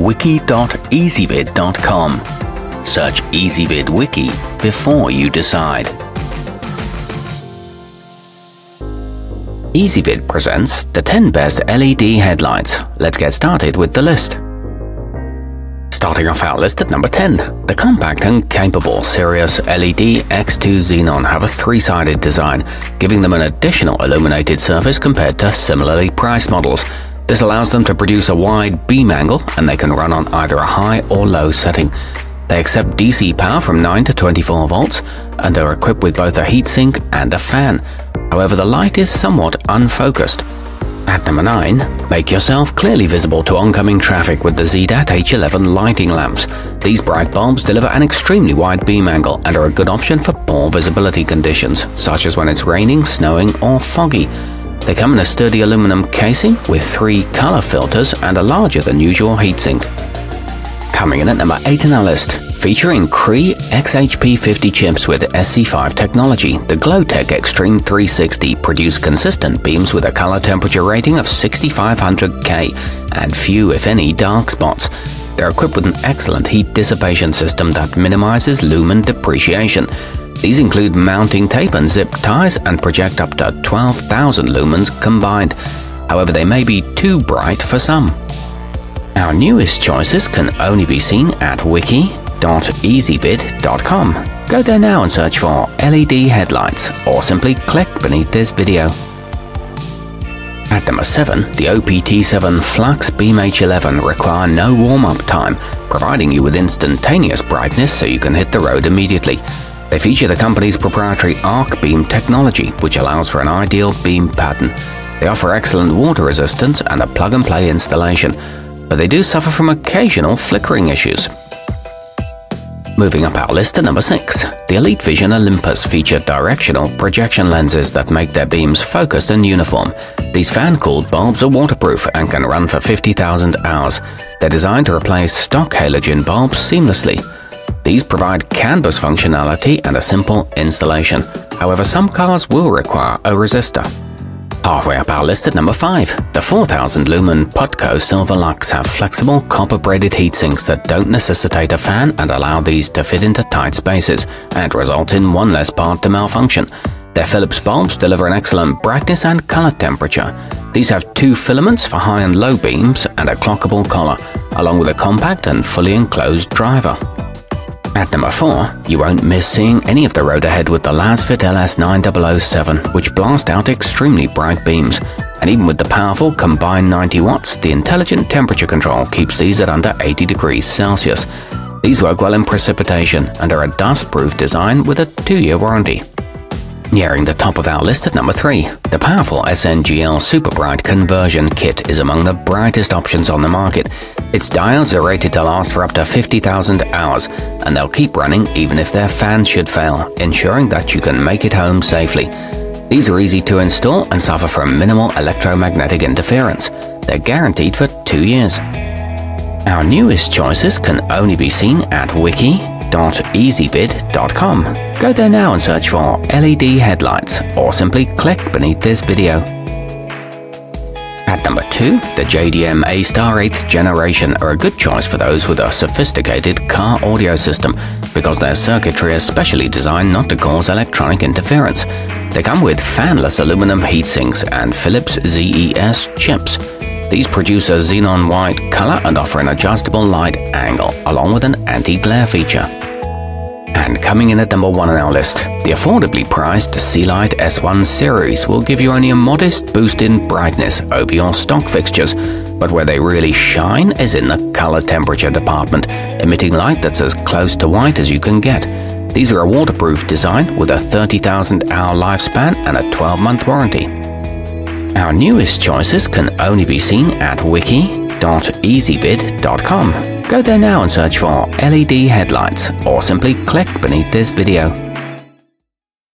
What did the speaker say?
wiki.easybib.com. Search Ezvid Wiki before you decide. Easybib presents the 10 best LED headlights. Let's get started with the list. Starting off our list at number 10, the compact and capable Serious LED X2 Xenon have a three-sided design, giving them an additional illuminated surface compared to similarly priced models. This allows them to produce a wide beam angle, and they can run on either a high or low setting. They accept DC power from 9 to 24 volts and are equipped with both a heatsink and a fan. However, the light is somewhat unfocused. At number 9, make yourself clearly visible to oncoming traffic with the zdatt H11 lighting lamps. These bright bulbs deliver an extremely wide beam angle and are a good option for poor visibility conditions, such as when it's raining, snowing, or foggy. They come in a sturdy aluminum casing with 3 color filters and a larger than usual heatsink. Coming in at number 8 in our list, featuring Cree XHP50 chips with SC5 technology, the Glowtech Xtreme 360 produce consistent beams with a color temperature rating of 6500 K and few, if any, dark spots. They're equipped with an excellent heat dissipation system that minimizes lumen depreciation. These include mounting tape and zip ties and project up to 12,000 lumens combined. However, they may be too bright for some. Our newest choices can only be seen at wiki.easybib.com. Go there now and search for LED headlights, or simply click beneath this video. At number 7, the OPT7 Flux Beam H11 require no warm-up time, providing you with instantaneous brightness so you can hit the road immediately. They feature the company's proprietary arc beam technology, which allows for an ideal beam pattern. They offer excellent water resistance and a plug-and-play installation, but they do suffer from occasional flickering issues. Moving up our list to number 6, the Elite Vision Olympus feature directional projection lenses that make their beams focused and uniform. These fan-cooled bulbs are waterproof and can run for 50,000 hours. They're designed to replace stock halogen bulbs seamlessly. These provide canvas functionality and a simple installation. However, some cars will require a resistor. Halfway up our list at number 5, the 4000 lumen Putco Silver Lux have flexible copper-braided heatsinks that don't necessitate a fan and allow these to fit into tight spaces and result in one less part to malfunction. Their Philips bulbs deliver an excellent brightness and color temperature. These have 2 filaments for high and low beams and a clockable collar, along with a compact and fully enclosed driver. At number 4, you won't miss seeing any of the road ahead with the LastFit LS9 Double OH7, which blast out extremely bright beams. And even with the powerful combined 90 watts, the intelligent temperature control keeps these at under 80 degrees Celsius. These work well in precipitation and are a dust-proof design with a 2-year warranty. Nearing the top of our list at number 3, the powerful sngl Super Bright Conversion Kit is among the brightest options on the market. Its diodes are rated to last for up to 50,000 hours, and they'll keep running even if their fans should fail, ensuring that you can make it home safely. These are easy to install and suffer from minimal electromagnetic interference. They're guaranteed for 2 years. Our newest choices can only be seen at wiki.easybib.com. Go there now and search for LED headlights, or simply click beneath this video. At number 2, the JDM A Star 8th generation are a good choice for those with a sophisticated car audio system, because their circuitry is specially designed not to cause electronic interference. They come with fanless aluminum heatsinks and Philips ZES chips. These produce a xenon white color and offer an adjustable light angle, along with an anti-glare feature. And coming in at number 1 on our list, the affordably priced Seelite S1 series will give you only a modest boost in brightness over your stock fixtures, but where they really shine is in the color temperature department, emitting light that's as close to white as you can get. These are a waterproof design with a 30,000 hour lifespan and a 12-month warranty. Our newest choices can only be seen at wiki.easybib.com. Go there now and search for LED headlights, or simply click beneath this video.